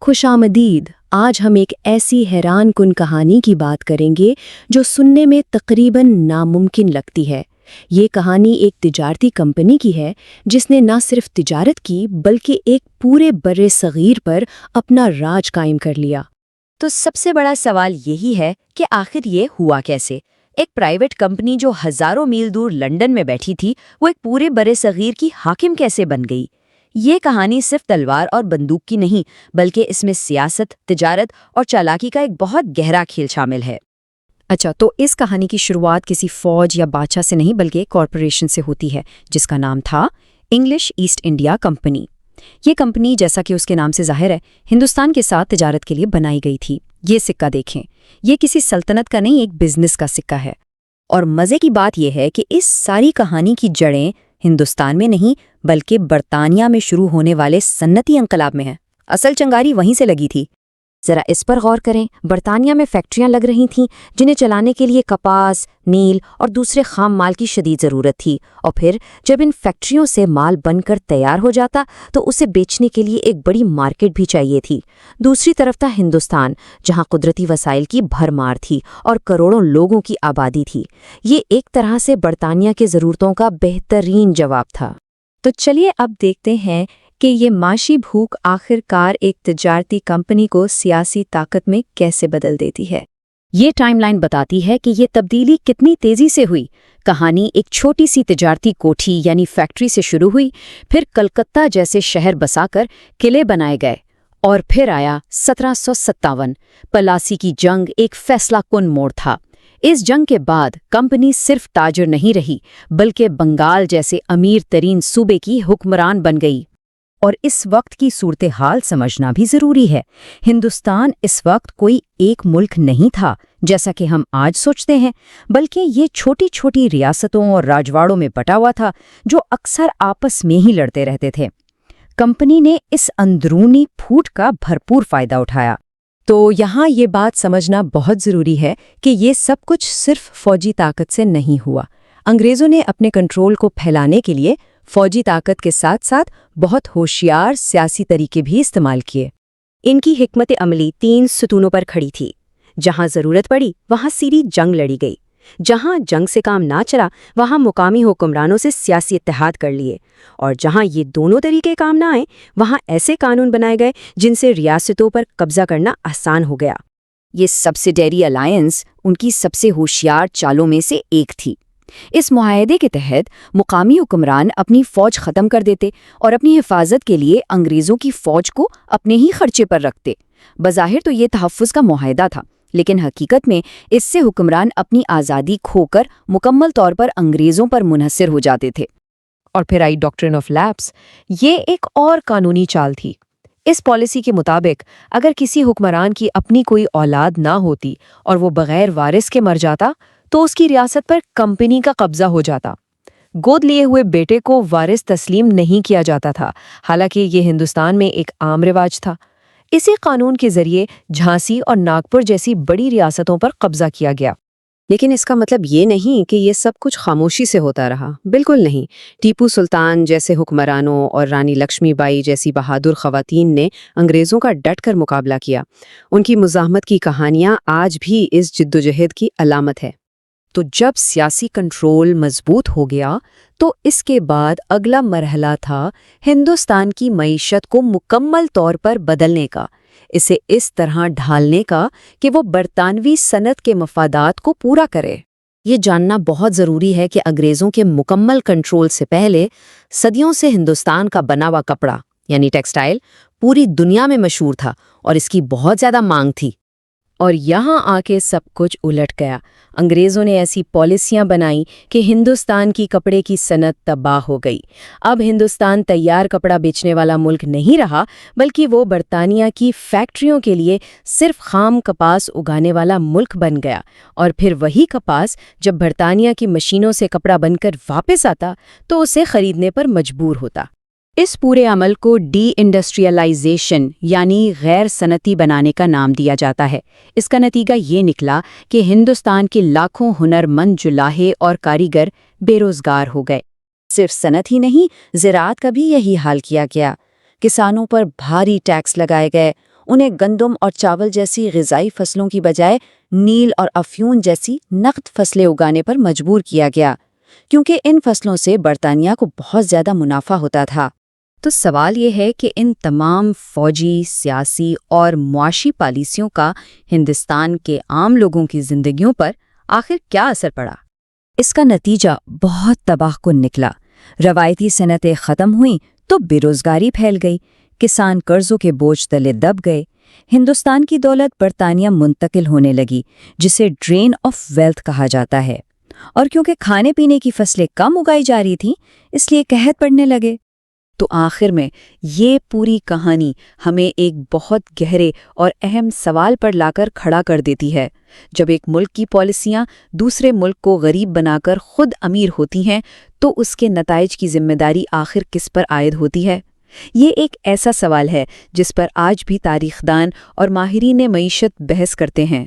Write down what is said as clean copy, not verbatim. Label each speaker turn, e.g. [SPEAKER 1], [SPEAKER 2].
[SPEAKER 1] خوش آمدید۔ آج ہم ایک ایسی حیران کن کہانی کی بات کریں گے جو سننے میں تقریباً ناممکن لگتی ہے۔ یہ کہانی ایک تجارتی کمپنی کی ہے جس نے نہ صرف تجارت کی بلکہ ایک پورے برِ صغیر پر اپنا راج قائم کر لیا۔
[SPEAKER 2] تو سب سے بڑا سوال یہی ہے کہ آخر یہ ہوا کیسے؟ ایک پرائیویٹ کمپنی جو ہزاروں میل دور لنڈن میں بیٹھی تھی، وہ ایک پورے برِ صغیر کی حاکم کیسے بن گئی؟ یہ کہانی صرف تلوار اور بندوق کی نہیں، بلکہ اس میں سیاست، تجارت اور چالاکی کا ایک بہت گہرا کھیل شامل ہے۔
[SPEAKER 3] اچھا، تو اس کہانی کی شروعات کسی فوج یا بادشاہ سے نہیں بلکہ ایک کارپوریشن سے ہوتی ہے جس کا نام تھا انگلش ایسٹ انڈیا کمپنی۔ یہ کمپنی، جیسا کہ اس کے نام سے ظاہر ہے، ہندوستان کے ساتھ تجارت کے لیے بنائی گئی تھی۔ یہ سکہ دیکھیں، یہ کسی سلطنت کا نہیں، ایک بزنس کا سکہ ہے۔
[SPEAKER 2] اور مزے کی بات یہ ہے کہ اس ساری کہانی کی جڑیں ہندوستان میں نہیں بلکہ برطانیہ میں شروع ہونے والے صنعتی انقلاب میں ہیں۔ اصل چنگاری وہیں سے لگی تھی۔ ذرا اس پر غور کریں۔ برطانیہ میں فیکٹریاں لگ رہی تھیں جنہیں چلانے کے لیے کپاس، نیل اور دوسرے خام مال کی شدید ضرورت تھی، اور پھر جب ان فیکٹریوں سے مال بن کر تیار ہو جاتا تو اسے بیچنے کے لیے ایک بڑی مارکیٹ بھی چاہیے تھی۔ دوسری طرف تھا ہندوستان، جہاں قدرتی وسائل کی بھرمار تھی اور کروڑوں لوگوں کی آبادی تھی۔ یہ ایک طرح سے برطانیہ کے ضرورتوں کا بہترین جواب تھا۔
[SPEAKER 3] تو چلیے اب دیکھتے ہیں کہ یہ معاشی بھوک آخر کار ایک تجارتی کمپنی کو سیاسی طاقت میں کیسے بدل دیتی ہے۔
[SPEAKER 1] یہ ٹائم لائن بتاتی ہے کہ یہ تبدیلی کتنی تیزی سے ہوئی۔ کہانی ایک چھوٹی سی تجارتی کوٹھی یعنی فیکٹری سے شروع ہوئی، پھر کلکتہ جیسے شہر بسا کر قلعے بنائے گئے، اور پھر آیا 1757۔ پلاسی کی جنگ ایک فیصلہ کن موڑ تھا۔ اس جنگ کے بعد کمپنی صرف تاجر نہیں رہی بلکہ بنگال جیسے امیر ترین صوبے کی حکمران بن گئی۔
[SPEAKER 2] اور اس وقت کی صورتحال سمجھنا بھی ضروری ہے۔ ہندوستان اس وقت کوئی ایک ملک نہیں تھا جیسا کہ ہم آج سوچتے ہیں، بلکہ یہ چھوٹی چھوٹی ریاستوں اور راجواڑوں میں بٹا ہوا تھا جو اکثر آپس میں ہی لڑتے رہتے تھے۔ کمپنی نے اس اندرونی پھوٹ کا بھرپور فائدہ اٹھایا۔ تو یہاں یہ بات سمجھنا بہت ضروری ہے کہ یہ سب کچھ صرف فوجی طاقت سے نہیں ہوا۔ انگریزوں نے اپنے کنٹرول کو پھیلانے کے لیے فوجی طاقت کے ساتھ ساتھ بہت ہوشیار سیاسی طریقے بھی استعمال کیے۔ ان کی حکمت عملی 3 ستونوں پر کھڑی تھی۔ جہاں ضرورت پڑی وہاں سیدھی جنگ لڑی گئی، جہاں جنگ سے کام نہ چلا وہاں مقامی حکمرانوں سے سیاسی اتحاد کر لیے، اور جہاں یہ دونوں طریقے کام نہ آئیں وہاں ایسے قانون بنائے گئے جن سے ریاستوں پر قبضہ کرنا آسان ہو گیا۔ یہ سبسیڈیری الائنس ان کی سب سے ہوشیار چالوں میں سے ایک تھی۔ اس معاہدے کے تحت مقامی حکمران اپنی فوج ختم کر دیتے اور اپنی حفاظت کے لیے انگریزوں کی فوج کو اپنے ہی خرچے پر رکھتے۔ بظاہر تو یہ تحفظ کا معاہدہ تھا، لیکن حقیقت میں اس سے حکمران اپنی آزادی کھو کر مکمل طور پر انگریزوں پر منحصر ہو جاتے تھے۔
[SPEAKER 4] اور پھر آئی ڈاکٹرن آف لیپس۔ یہ ایک اور قانونی چال تھی۔ اس پالیسی کے مطابق اگر کسی حکمران کی اپنی کوئی اولاد نہ ہوتی اور وہ بغیر وارث کے مر جاتا تو اس کی ریاست پر کمپنی کا قبضہ ہو جاتا۔ گود لیے ہوئے بیٹے کو وارث تسلیم نہیں کیا جاتا تھا، حالانکہ یہ ہندوستان میں ایک عام رواج تھا۔ اسی قانون کے ذریعے جھانسی اور ناگپور جیسی بڑی ریاستوں پر قبضہ کیا گیا۔
[SPEAKER 5] لیکن اس کا مطلب یہ نہیں کہ یہ سب کچھ خاموشی سے ہوتا رہا، بالکل نہیں۔ ٹیپو سلطان جیسے حکمرانوں اور رانی لکشمی بائی جیسی بہادر خواتین نے انگریزوں کا ڈٹ کر مقابلہ کیا۔ ان کی مزاحمت کی کہانیاں آج بھی اس جدوجہد کی علامت ہے۔
[SPEAKER 2] تو جب سیاسی کنٹرول مضبوط ہو گیا تو اس کے بعد اگلا مرحلہ تھا ہندوستان کی معیشت کو مکمل طور پر بدلنے کا، اسے اس طرح ڈھالنے کا کہ وہ برطانوی صنعت کے مفادات کو پورا کرے۔ یہ جاننا بہت ضروری ہے کہ انگریزوں کے مکمل کنٹرول سے پہلے صدیوں سے ہندوستان کا بنا ہوا کپڑا یعنی ٹیکسٹائل پوری دنیا میں مشہور تھا اور اس کی بہت زیادہ مانگ تھی۔ اور یہاں آ کے سب کچھ الٹ گیا۔ انگریزوں نے ایسی پالیسیاں بنائیں کہ ہندوستان کی کپڑے کی صنعت تباہ ہو گئی۔ اب ہندوستان تیار کپڑا بیچنے والا ملک نہیں رہا، بلکہ وہ برطانیہ کی فیکٹریوں کے لیے صرف خام کپاس اگانے والا ملک بن گیا، اور پھر وہی کپاس جب برطانیہ کی مشینوں سے کپڑا بن کر واپس آتا تو اسے خریدنے پر مجبور ہوتا۔ اس پورے عمل کو ڈی انڈسٹریلائزیشن یعنی غیر صنعتی بنانے کا نام دیا جاتا ہے۔ اس کا نتیجہ یہ نکلا کہ ہندوستان کے لاکھوں ہنر مند جلاہے اور کاریگر بے روزگار ہو گئے۔ صرف صنعت ہی نہیں، زراعت کا بھی یہی حال کیا گیا۔ کسانوں پر بھاری ٹیکس لگائے گئے انہیں گندم اور چاول جیسی غذائی فصلوں کی بجائے نیل اور افیون جیسی نقد فصلیں اگانے پر مجبور کیا گیا، کیونکہ ان فصلوں سے برطانیہ کو بہت زیادہ منافع ہوتا تھا۔
[SPEAKER 3] تو سوال یہ ہے کہ ان تمام فوجی، سیاسی اور معاشی پالیسیوں کا ہندوستان کے عام لوگوں کی زندگیوں پر آخر کیا اثر پڑا؟
[SPEAKER 2] اس کا نتیجہ بہت تباہ کن نکلا۔ روایتی صنعتیں ختم ہوئیں تو بے روزگاری پھیل گئی، کسان قرضوں کے بوجھ تلے دب گئے، ہندوستان کی دولت برطانیہ منتقل ہونے لگی، جسے ڈرین آف ویلتھ کہا جاتا ہے۔ اور کیونکہ کھانے پینے کی فصلیں کم اگائی جا رہی تھیں، اس لیے قحط پڑنے لگے۔
[SPEAKER 1] تو آخر میں یہ پوری کہانی ہمیں ایک بہت گہرے اور اہم سوال پر لا کر کھڑا کر دیتی ہے۔ جب ایک ملک کی پالیسیاں دوسرے ملک کو غریب بنا کر خود امیر ہوتی ہیں تو اس کے نتائج کی ذمہ داری آخر کس پر عائد ہوتی ہے؟ یہ ایک ایسا سوال ہے جس پر آج بھی تاریخ دان اور ماہرین معیشت بحث کرتے ہیں۔